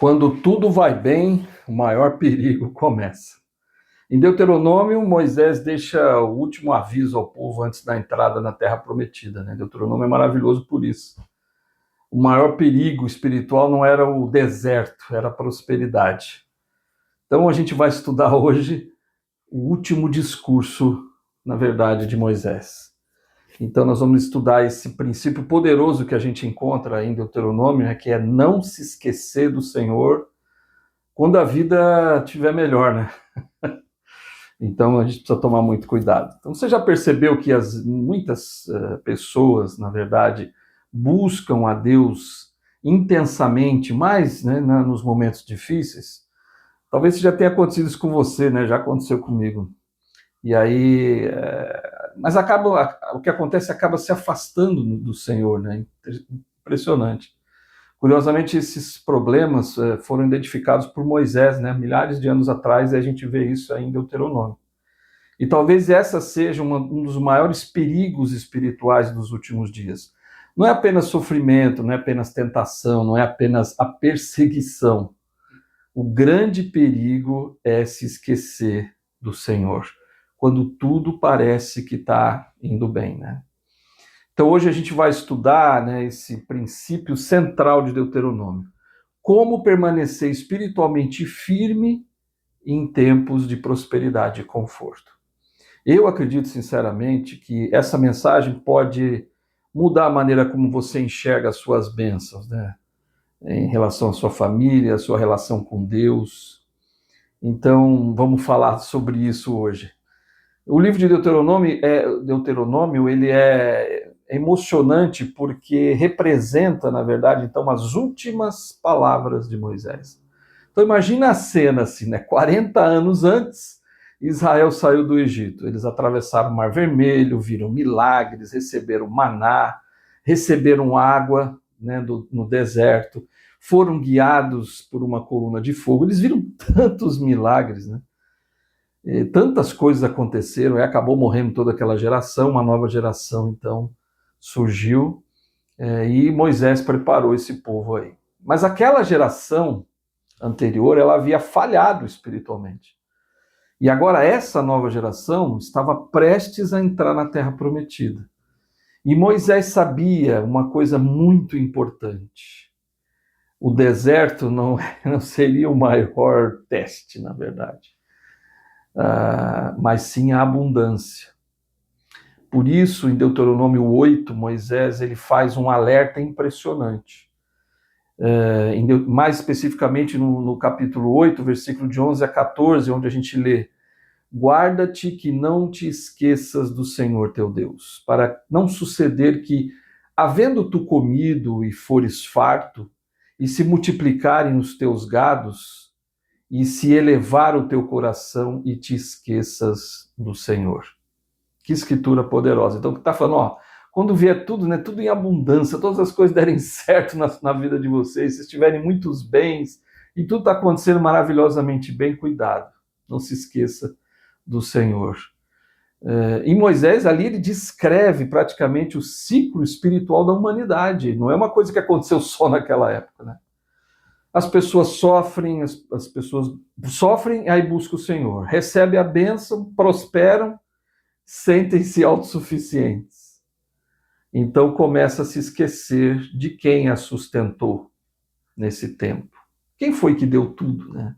Quando tudo vai bem, o maior perigo começa. Em Deuteronômio, Moisés deixa o último aviso ao povo antes da entrada na Terra Prometida. Deuteronômio é maravilhoso por isso. O maior perigo espiritual não era o deserto, era a prosperidade. Então a gente vai estudar hoje o último discurso, na verdade, de Moisés. Então nós vamos estudar esse princípio poderoso que a gente encontra em Deuteronômio, que é não se esquecer do Senhor quando a vida estiver melhor, né? Então a gente precisa tomar muito cuidado. Então você já percebeu que muitas pessoas, na verdade, buscam a Deus intensamente, mais, né, nos momentos difíceis? Talvez já tenha acontecido isso com você, né? Já aconteceu comigo. E aí, mas o que acontece acaba se afastando do Senhor, né? Impressionante. Curiosamente, esses problemas foram identificados por Moisés, né? Milhares de anos atrás, e a gente vê isso aí em Deuteronômio. E talvez essa seja um dos maiores perigos espirituais dos últimos dias. Não é apenas sofrimento, não é apenas tentação, não é apenas a perseguição. O grande perigo é se esquecer do Senhor, quando tudo parece que está indo bem, né? Então hoje a gente vai estudar, né, esse princípio central de Deuteronômio. Como permanecer espiritualmente firme em tempos de prosperidade e conforto. Eu acredito sinceramente que essa mensagem pode mudar a maneira como você enxerga as suas bênçãos, né? Em relação à sua família, à sua relação com Deus. Então vamos falar sobre isso hoje. O livro de Deuteronômio, ele é emocionante porque representa, na verdade, então, as últimas palavras de Moisés. Então imagina a cena assim, né? 40 anos antes, Israel saiu do Egito. Eles atravessaram o Mar Vermelho, viram milagres, receberam maná, receberam água, né, no deserto, foram guiados por uma coluna de fogo. Eles viram tantos milagres, né? Tantas coisas aconteceram, e acabou morrendo toda aquela geração, uma nova geração então surgiu, e Moisés preparou esse povo aí. Mas aquela geração anterior, ela havia falhado espiritualmente. E agora essa nova geração estava prestes a entrar na Terra Prometida. E Moisés sabia uma coisa muito importante. O deserto não seria o maior teste, na verdade. Mas sim a abundância. Por isso, em Deuteronômio 8, Moisés ele faz um alerta impressionante. Mais especificamente no capítulo 8, versículo de 11 a 14, onde a gente lê: guarda-te que não te esqueças do Senhor teu Deus, para não suceder que, havendo tu comido e fores farto, e se multiplicarem os teus gados, e se elevar o teu coração e te esqueças do Senhor. Que escritura poderosa. Então, está falando, ó, quando vier tudo, né, tudo em abundância, todas as coisas derem certo na vida de vocês, se tiverem muitos bens, e tudo está acontecendo maravilhosamente bem, cuidado, não se esqueça do Senhor. E Moisés, ali, ele descreve praticamente o ciclo espiritual da humanidade. Não é uma coisa que aconteceu só naquela época, né? As pessoas sofrem, as pessoas sofrem, aí buscam o Senhor. Recebem a bênção, prosperam, sentem-se autossuficientes. Então começa a se esquecer de quem a sustentou nesse tempo. Quem foi que deu tudo, né?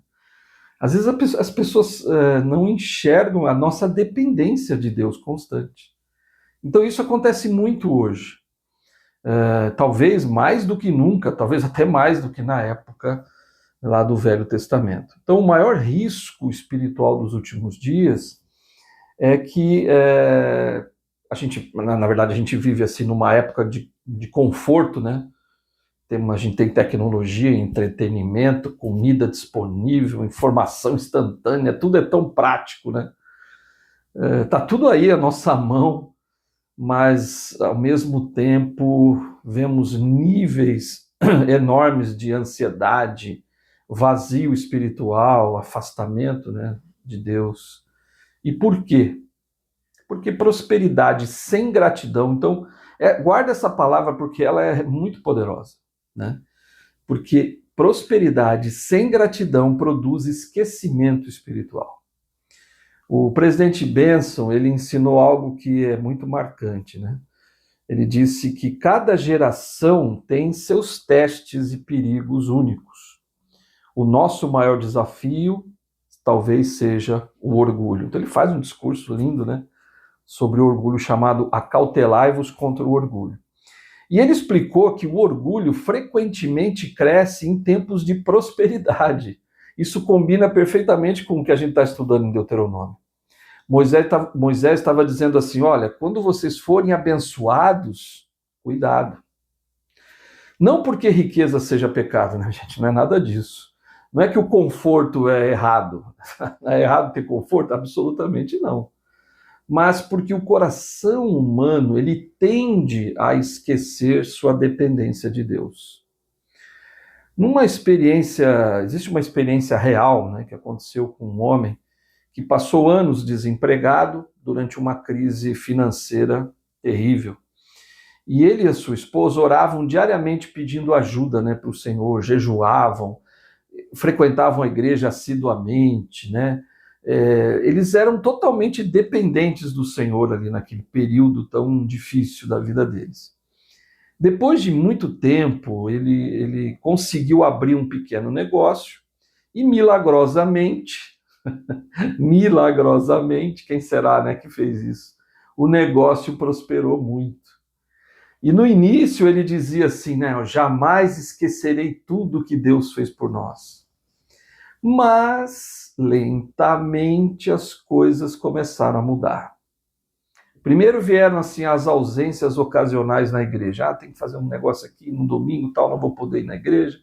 Às vezes as pessoas não enxergam a nossa dependência de Deus constante. Então isso acontece muito hoje. Talvez mais do que nunca, talvez até mais do que na época lá do Velho Testamento. Então, o maior risco espiritual dos últimos dias é que a gente, na verdade, a gente vive assim numa época de conforto, né? A gente tem tecnologia, entretenimento, comida disponível, informação instantânea, tudo é tão prático, né? Tá tudo aí à nossa mão, mas ao mesmo tempo vemos níveis enormes de ansiedade, vazio espiritual, afastamento, né, de Deus. E por quê? Porque prosperidade sem gratidão, então, guarda essa palavra porque ela é muito poderosa, né? Porque prosperidade sem gratidão produz esquecimento espiritual. O presidente Benson, ele ensinou algo que é muito marcante, né? Ele disse que cada geração tem seus testes e perigos únicos. O nosso maior desafio talvez seja o orgulho. Então ele faz um discurso lindo, né, sobre o orgulho, chamado Acautelai-vos contra o orgulho. E ele explicou que o orgulho frequentemente cresce em tempos de prosperidade. Isso combina perfeitamente com o que a gente está estudando em Deuteronômio. Moisés estava dizendo assim, olha, quando vocês forem abençoados, cuidado. Não porque riqueza seja pecado, né, gente? Não é nada disso. Não é que o conforto é errado. É errado ter conforto? Absolutamente não. Mas porque o coração humano, ele tende a esquecer sua dependência de Deus. Existe uma experiência real, né, que aconteceu com um homem que passou anos desempregado durante uma crise financeira terrível. E ele e a sua esposa oravam diariamente pedindo ajuda, né, para o Senhor, jejuavam, frequentavam a igreja assiduamente, né? Eles eram totalmente dependentes do Senhor ali naquele período tão difícil da vida deles. Depois de muito tempo, ele conseguiu abrir um pequeno negócio e milagrosamente, quem será, né, que fez isso? O negócio prosperou muito. E no início ele dizia assim, né, eu jamais esquecerei tudo que Deus fez por nós. Mas lentamente as coisas começaram a mudar. Primeiro vieram assim as ausências ocasionais na igreja. Tem que fazer um negócio aqui no domingo, tal, não vou poder ir na igreja.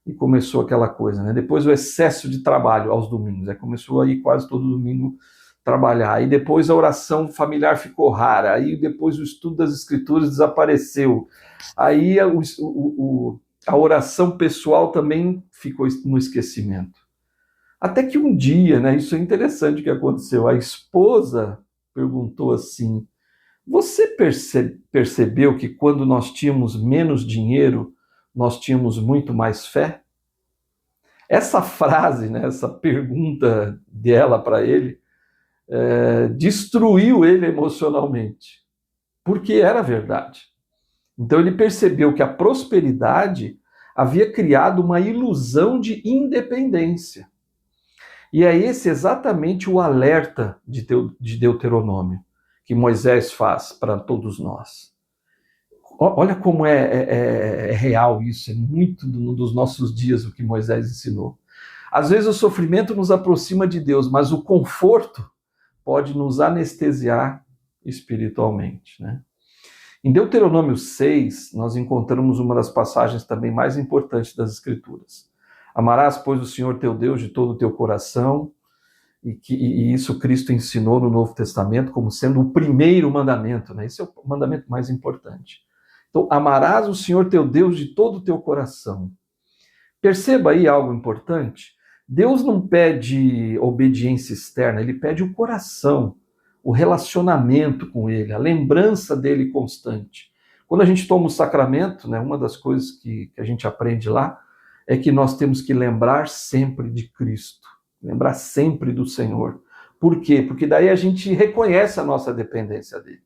E começou aquela coisa, né? Depois o excesso de trabalho aos domingos. Aí começou a ir quase todo domingo trabalhar. Aí depois a oração familiar ficou rara. Aí depois o estudo das escrituras desapareceu. Aí a oração pessoal também ficou no esquecimento. Até que um dia, né? Isso é interessante o que aconteceu. A esposa perguntou assim, você percebeu que quando nós tínhamos menos dinheiro, nós tínhamos muito mais fé? Essa frase, né, essa pergunta dela para ele, destruiu ele emocionalmente, porque era verdade. Então ele percebeu que a prosperidade havia criado uma ilusão de independência. E é esse exatamente o alerta de Deuteronômio, que Moisés faz para todos nós. Olha como é real isso, é muito dos nossos dias o que Moisés ensinou. Às vezes o sofrimento nos aproxima de Deus, mas o conforto pode nos anestesiar espiritualmente, né? Em Deuteronômio 6, nós encontramos uma das passagens também mais importantes das Escrituras. Amarás, pois, o Senhor teu Deus de todo o teu coração, e isso Cristo ensinou no Novo Testamento como sendo o primeiro mandamento, né? Esse é o mandamento mais importante. Então, amarás o Senhor teu Deus de todo o teu coração. Perceba aí algo importante. Deus não pede obediência externa, ele pede o coração, o relacionamento com ele, a lembrança dele constante. Quando a gente toma o sacramento, né, uma das coisas que a gente aprende lá é que nós temos que lembrar sempre de Cristo, lembrar sempre do Senhor. Por quê? Porque daí a gente reconhece a nossa dependência dele.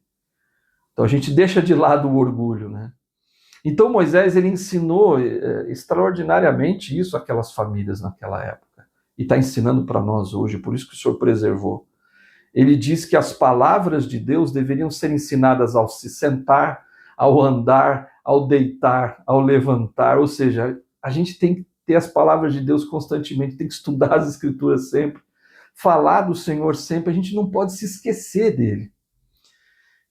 Então a gente deixa de lado o orgulho, né? Então Moisés ele ensinou extraordinariamente isso àquelas famílias naquela época. E está ensinando para nós hoje, por isso que o Senhor preservou. Ele diz que as palavras de Deus deveriam ser ensinadas ao se sentar, ao andar, ao deitar, ao levantar. Ou seja, a gente tem que ter as palavras de Deus constantemente, tem que estudar as Escrituras sempre, falar do Senhor sempre, a gente não pode se esquecer dele.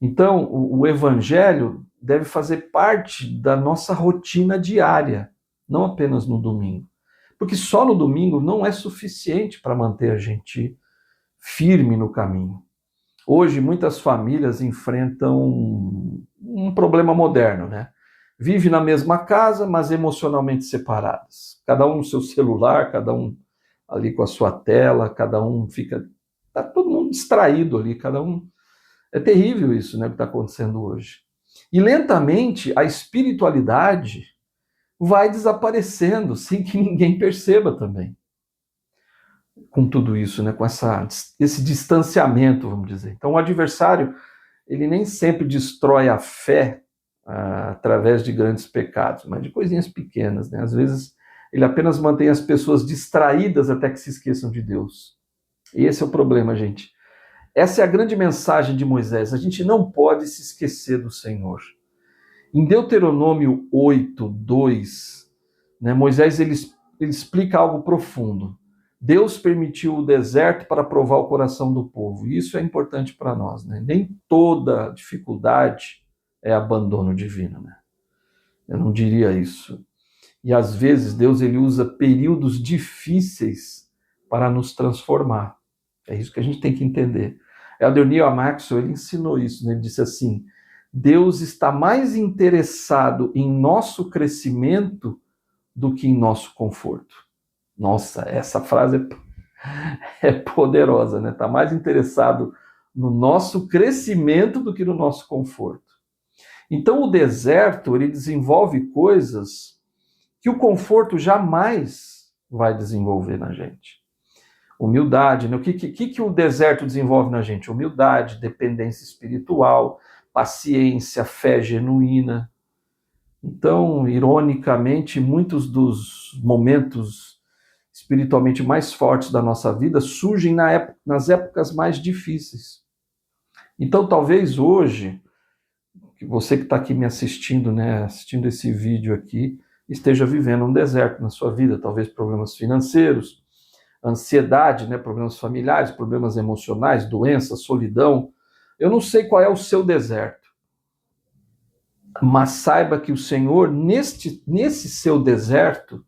Então, o Evangelho deve fazer parte da nossa rotina diária, não apenas no domingo. Porque só no domingo não é suficiente para manter a gente firme no caminho. Hoje, muitas famílias enfrentam um problema moderno, né? Vive na mesma casa, mas emocionalmente separadas. Cada um no seu celular, cada um ali com a sua tela, cada um fica... Está todo mundo distraído ali, cada um... É terrível isso, né, que está acontecendo hoje. E lentamente a espiritualidade vai desaparecendo sem que ninguém perceba também. Com tudo isso, né? Com esse distanciamento, vamos dizer. Então, o adversário, ele nem sempre destrói a fé através de grandes pecados, mas de coisinhas pequenas, né? Às vezes, ele apenas mantém as pessoas distraídas até que se esqueçam de Deus. E esse é o problema, gente. Essa é a grande mensagem de Moisés. A gente não pode se esquecer do Senhor. Em Deuteronômio 8, 2, né, Moisés ele explica algo profundo. Deus permitiu o deserto para provar o coração do povo. E isso é importante para nós. Né? Nem toda dificuldade é abandono divino. Né? Eu não diria isso. E às vezes Deus ele usa períodos difíceis para nos transformar. É isso que a gente tem que entender. Elder Neil Maxwell ele ensinou isso. Né? Ele disse assim, Deus está mais interessado em nosso crescimento do que em nosso conforto. Nossa, essa frase é poderosa, né? Está mais interessado no nosso crescimento do que no nosso conforto. Então o deserto ele desenvolve coisas que o conforto jamais vai desenvolver na gente. Humildade, né? O que o deserto desenvolve na gente? Humildade, dependência espiritual, paciência, fé genuína. Então, ironicamente, muitos dos momentos espiritualmente mais fortes da nossa vida surgem nas épocas mais difíceis. Então, talvez hoje, você que está aqui me assistindo, né, assistindo esse vídeo aqui, esteja vivendo um deserto na sua vida, talvez problemas financeiros, ansiedade, né, problemas familiares, problemas emocionais, doença, solidão. Eu não sei qual é o seu deserto, mas saiba que o Senhor, nesse seu deserto,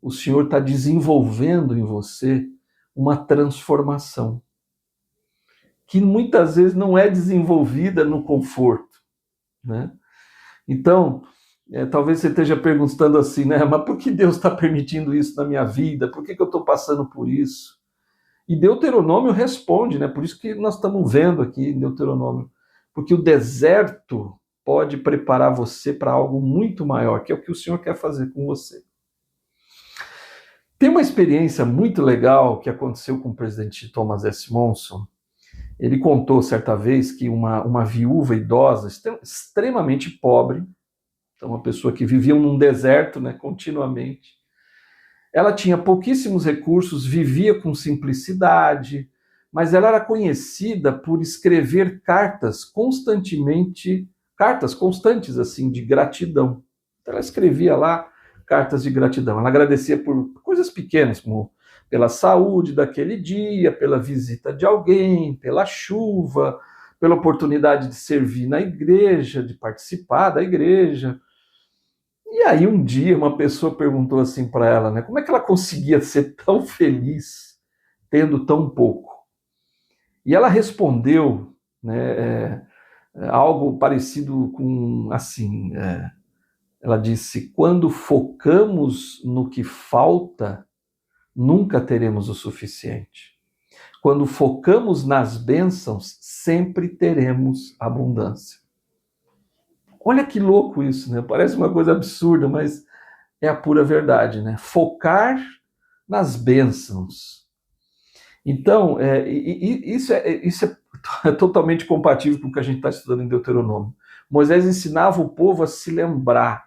o Senhor está desenvolvendo em você uma transformação, que muitas vezes não é desenvolvida no conforto, né? Então, talvez você esteja perguntando assim, né? Mas por que Deus está permitindo isso na minha vida? Por que eu estou passando por isso? E Deuteronômio responde, né? Por isso que nós estamos vendo aqui em Deuteronômio, porque o deserto pode preparar você para algo muito maior, que é o que o Senhor quer fazer com você. Tem uma experiência muito legal que aconteceu com o presidente Thomas S. Monson. Ele contou certa vez que uma viúva idosa, extremamente pobre, então uma pessoa que vivia num deserto, né, continuamente, ela tinha pouquíssimos recursos, vivia com simplicidade, mas ela era conhecida por escrever cartas constantes assim, de gratidão. Então ela escrevia lá cartas de gratidão. Ela agradecia por coisas pequenas, como pela saúde daquele dia, pela visita de alguém, pela chuva, pela oportunidade de servir na igreja, de participar da igreja. E aí um dia uma pessoa perguntou assim para ela, né, como é que ela conseguia ser tão feliz tendo tão pouco? E ela respondeu, né, algo parecido com assim, ela disse, quando focamos no que falta, nunca teremos o suficiente. Quando focamos nas bênçãos, sempre teremos abundância. Olha que louco isso, né? Parece uma coisa absurda, mas é a pura verdade, né? Focar nas bênçãos. Então, isso é totalmente compatível com o que a gente está estudando em Deuteronômio. Moisés ensinava o povo a se lembrar,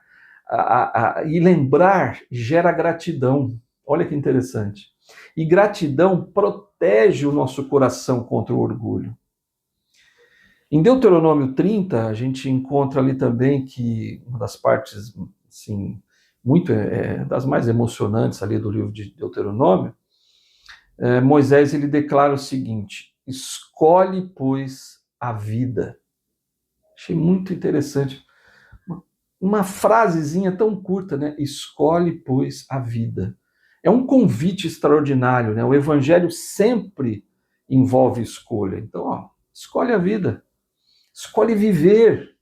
e lembrar gera gratidão. Olha que interessante. E gratidão protege o nosso coração contra o orgulho. Em Deuteronômio 30, a gente encontra ali também que uma das partes, assim, muito das mais emocionantes ali do livro de Deuteronômio, Moisés ele declara o seguinte, escolhe, pois, a vida. Achei muito interessante. Uma frasezinha tão curta, né? Escolhe, pois, a vida. É um convite extraordinário, né? O evangelho sempre envolve escolha. Então, ó, escolhe a vida. Escolhe viver,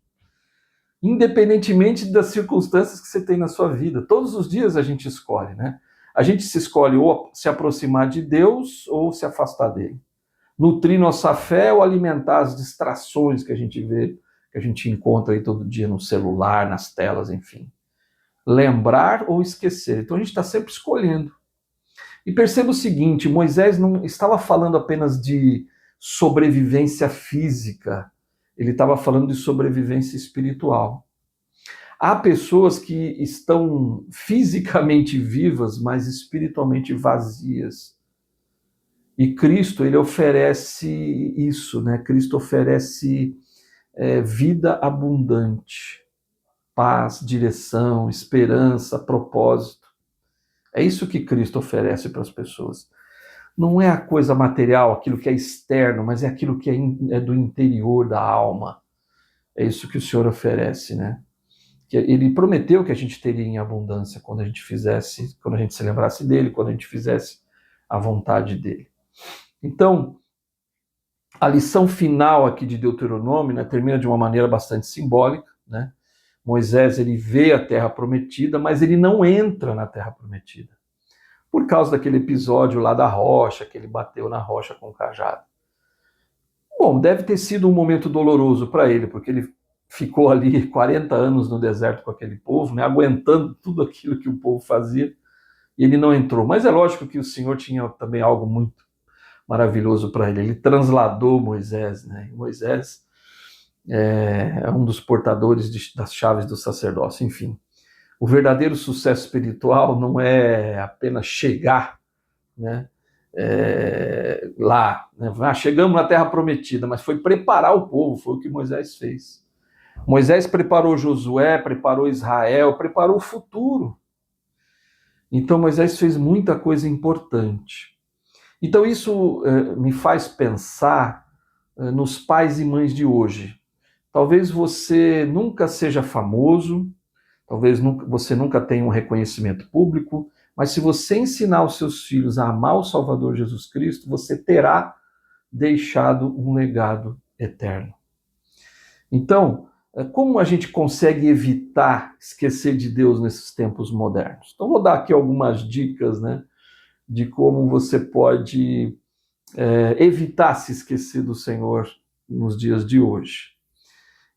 independentemente das circunstâncias que você tem na sua vida. Todos os dias a gente escolhe, né? A gente se escolhe ou se aproximar de Deus ou se afastar dele. Nutrir nossa fé ou alimentar as distrações que a gente vê, que a gente encontra aí todo dia no celular, nas telas, enfim. lembrar ou esquecer. Então a gente está sempre escolhendo. E perceba o seguinte, Moisés não estava falando apenas de sobrevivência física, ele estava falando de sobrevivência espiritual. Há pessoas que estão fisicamente vivas, mas espiritualmente vazias. E Cristo, ele oferece isso, né? Cristo oferece vida abundante, paz, direção, esperança, propósito. É isso que Cristo oferece para as pessoas. Não é a coisa material, aquilo que é externo, mas é aquilo que é do interior da alma. É isso que o Senhor oferece, né? Ele prometeu que a gente teria em abundância quando a gente fizesse, quando a gente se lembrasse dele, quando a gente fizesse a vontade dele. Então, a lição final aqui de Deuteronômio, né, termina de uma maneira bastante simbólica, né? Moisés, ele vê a terra prometida, mas ele não entra na terra prometida, por causa daquele episódio lá da rocha, que ele bateu na rocha com o cajado. Bom, deve ter sido um momento doloroso para ele, porque ele ficou ali 40 anos no deserto com aquele povo, né, aguentando tudo aquilo que o povo fazia, e ele não entrou. Mas é lógico que o Senhor tinha também algo muito maravilhoso para ele. Ele transladou Moisés, né? E Moisés é um dos portadores das chaves do sacerdócio. Enfim, o verdadeiro sucesso espiritual não é apenas chegar, né, lá, né? Chegamos na Terra Prometida, mas foi preparar o povo, foi o que Moisés fez. Moisés preparou Josué, preparou Israel, preparou o futuro. Então Moisés fez muita coisa importante. Então isso me faz pensar nos pais e mães de hoje. Talvez você nunca seja famoso, talvez você nunca tenha um reconhecimento público, mas se você ensinar os seus filhos a amar o Salvador Jesus Cristo, você terá deixado um legado eterno. Então, como a gente consegue evitar esquecer de Deus nesses tempos modernos? Então, vou dar aqui algumas dicas, né, de como você pode evitar se esquecer do Senhor nos dias de hoje.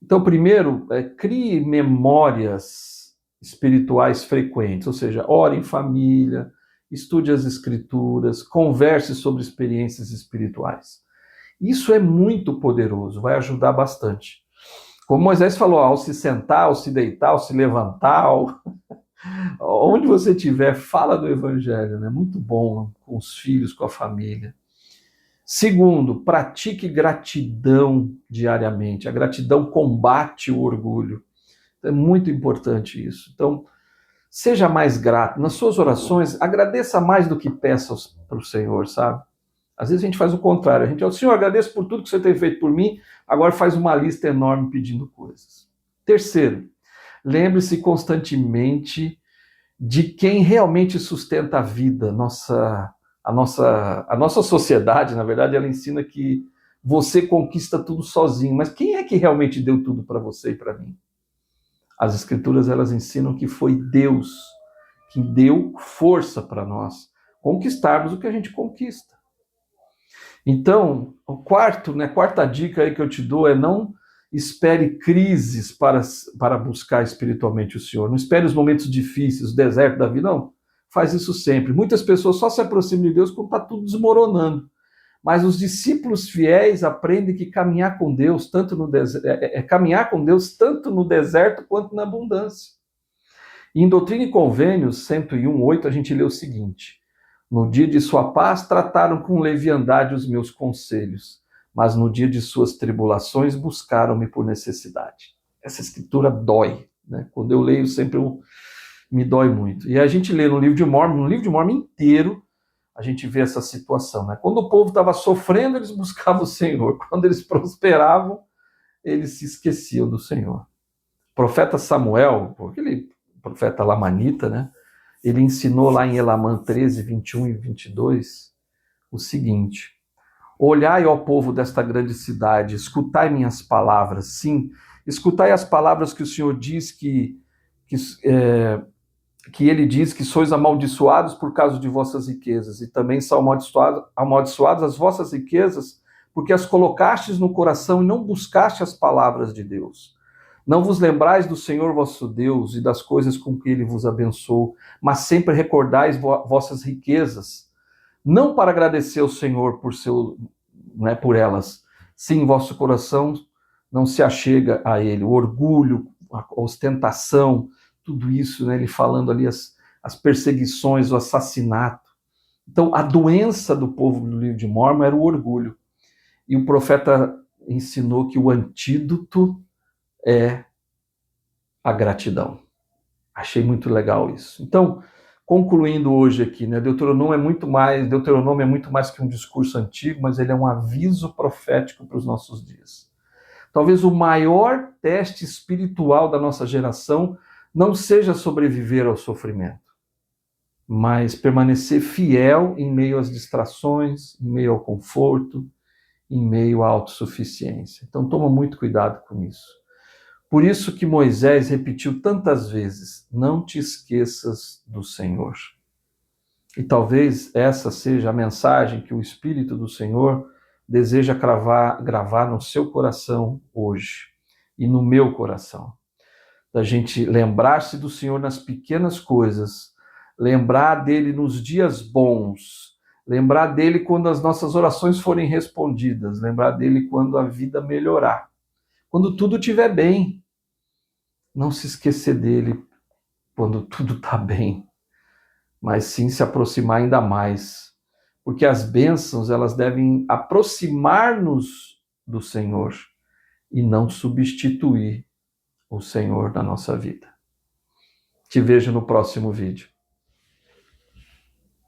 Então, primeiro, crie memórias espirituais frequentes, ou seja, ore em família, estude as escrituras, converse sobre experiências espirituais. Isso é muito poderoso, vai ajudar bastante. Como Moisés falou, ao se sentar, ao se deitar, ao se levantar, onde você estiver, fala do evangelho, né? Muito bom com os filhos, com a família. Segundo, pratique gratidão diariamente. A gratidão combate o orgulho. É muito importante isso. Então, seja mais grato. Nas suas orações, agradeça mais do que peça para o Senhor, sabe? Às vezes a gente faz o contrário. A gente diz, Senhor, agradeço por tudo que você tem feito por mim, agora faz uma lista enorme pedindo coisas. Terceiro, lembre-se constantemente de quem realmente sustenta a vida, a nossa sociedade, na verdade, ela ensina que você conquista tudo sozinho, mas quem é que realmente deu tudo para você e para mim? As escrituras, elas ensinam que foi Deus que deu força para nós conquistarmos o que a gente conquista. Então, quarta dica aí que eu te dou é não espere crises para buscar espiritualmente o Senhor. Não espere os momentos difíceis, o deserto da vida, não. Faz isso sempre. Muitas pessoas só se aproximam de Deus quando está tudo desmoronando. Mas os discípulos fiéis aprendem que caminhar com Deus caminhar com Deus tanto no deserto quanto na abundância. E em Doutrina e Convênios 101:8 a gente lê o seguinte: no dia de sua paz trataram com leviandade os meus conselhos, mas no dia de suas tribulações buscaram-me por necessidade. Essa escritura dói, né? Quando eu leio sempre me dói muito. E a gente lê no livro de Mormon inteiro, a gente vê essa situação, né? Quando o povo estava sofrendo, eles buscavam o Senhor. Quando eles prosperavam, eles se esqueciam do Senhor. O profeta Samuel, aquele profeta lamanita, né? Ele ensinou lá em Elamã 13, 21 e 22, o seguinte: olhai, ó povo desta grande cidade, escutai minhas palavras, sim, escutai as palavras que o Senhor diz que ele diz que sois amaldiçoados por causa de vossas riquezas, e também são amaldiçoadas as vossas riquezas, porque as colocastes no coração e não buscaste as palavras de Deus. Não vos lembrais do Senhor vosso Deus e das coisas com que ele vos abençoou, mas sempre recordais vossas riquezas, não para agradecer ao Senhor por elas. Sim, vosso coração não se achega a ele. O orgulho, a ostentação, tudo isso, né? Ele falando ali as perseguições, o assassinato. Então, a doença do povo do livro de Mórmon era o orgulho. E o profeta ensinou que o antídoto é a gratidão. Achei muito legal isso. Então, concluindo hoje aqui, né, Deuteronômio é muito mais que um discurso antigo, mas ele é um aviso profético para os nossos dias. Talvez o maior teste espiritual da nossa geração não seja sobreviver ao sofrimento, mas permanecer fiel em meio às distrações, em meio ao conforto, em meio à autossuficiência. Então toma muito cuidado com isso. Por isso que Moisés repetiu tantas vezes: não te esqueças do Senhor. E talvez essa seja a mensagem que o Espírito do Senhor deseja gravar no seu coração hoje e no meu coração. Da gente lembrar-se do Senhor nas pequenas coisas, lembrar dele nos dias bons, lembrar dele quando as nossas orações forem respondidas, lembrar dele quando a vida melhorar, quando tudo estiver bem. Não se esquecer dele quando tudo está bem, mas sim se aproximar ainda mais, porque as bênçãos elas devem aproximar-nos do Senhor e não substituir o Senhor na nossa vida. Te vejo no próximo vídeo.